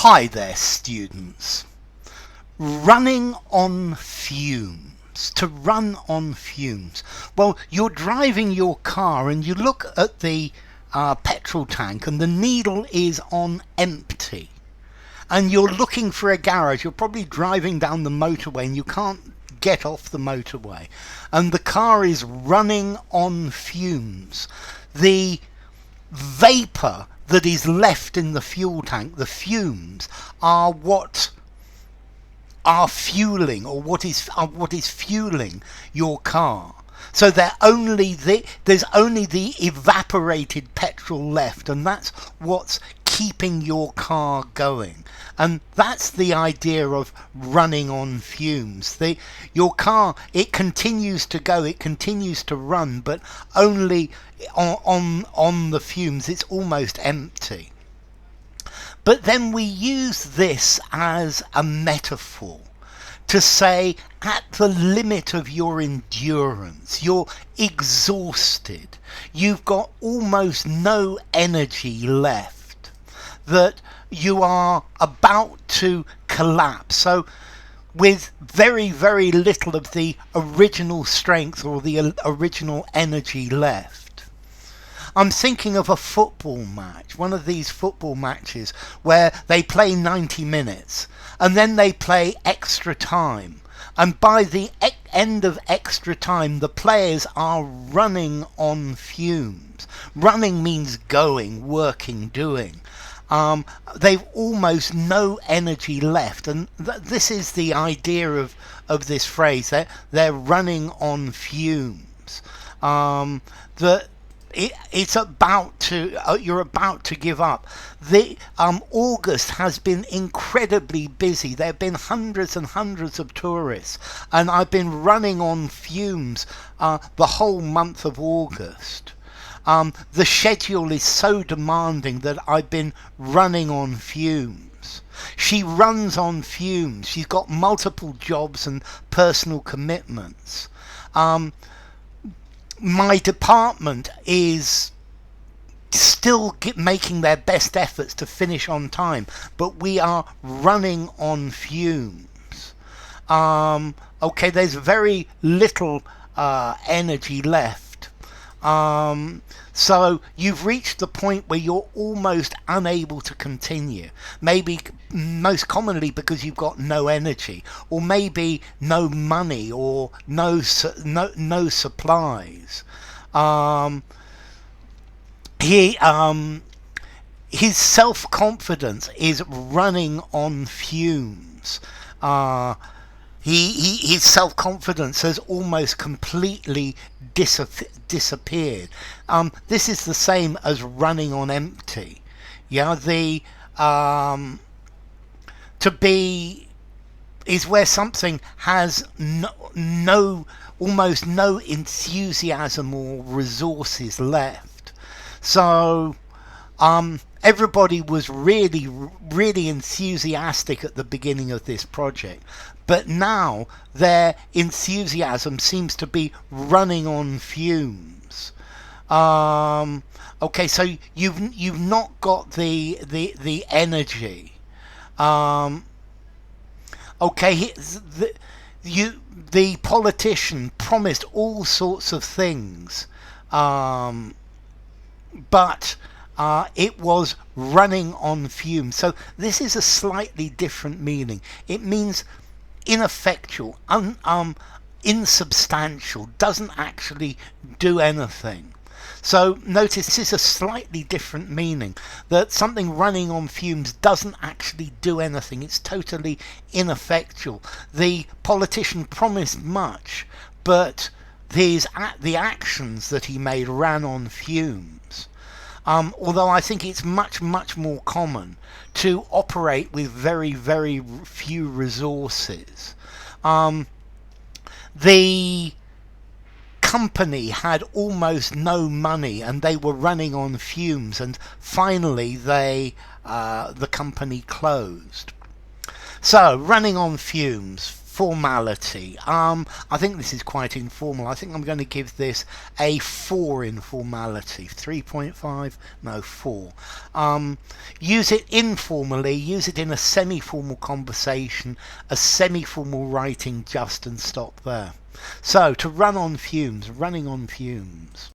Hi there, students. Running on fumes. To run on fumes. Well, you're driving your car and you look at the petrol tank and the needle is on empty. And you're looking for a garage. You're probably driving down the motorway and you can't get off the motorway. And the car is running on fumes. The vapour that is left in the fuel tank, the fumes, are what are fueling, or what is fueling your car. So there's only the evaporated petrol left, and that's what's keeping your car going. And that's the idea of running on fumes. Your car, it continues to go, it continues to run, but only on the fumes. It's almost empty. But then we use this as a metaphor to say, at the limit of your endurance, you're exhausted, you've got almost no energy left, that you are about to collapse. So with very, very little of the original strength or the original energy left. I'm thinking of a football match, one of these football matches where they play 90 minutes and then they play extra time. And by the end of extra time, the players are running on fumes. Running means going, working, doing. They've almost no energy left. And this is the idea of this phrase. They're running on fumes. It's about to, you're about to give up. August has been incredibly busy. There have been hundreds and hundreds of tourists, and I've been running on fumes the whole month of August. The schedule is so demanding that I've been running on fumes. She runs on fumes. She's got multiple jobs and personal commitments. My department is still making their best efforts to finish on time, but we are running on fumes. Okay, there's very little energy left. So you've reached the point where you're almost unable to continue. Maybe most commonly because you've got no energy, or maybe no money, or no supplies. His self-confidence is running on fumes. His self-confidence has almost completely disappeared. This is the same as running on empty. Yeah, to be is where something has almost no enthusiasm or resources left. So everybody was really enthusiastic at the beginning of this project, but now their enthusiasm seems to be running on fumes. Okay, so you've not got the energy. Okay, the politician promised all sorts of things, but it was running on fumes. So this is a slightly different meaning. It means ineffectual, insubstantial, doesn't actually do anything. So notice this is a slightly different meaning, that something running on fumes doesn't actually do anything. It's totally ineffectual. The politician promised much, but the actions that he made ran on fumes. Although I think it's much more common to operate with very, very few resources. The company had almost no money and they were running on fumes, and finally the company closed. So running on fumes, formality. I think this is quite informal. I think I'm going to give this a 4 in formality. 3.5? No, 4. Use it informally, use it in a semi-formal conversation, a semi-formal writing, just, and stop there. So, to run on fumes, running on fumes.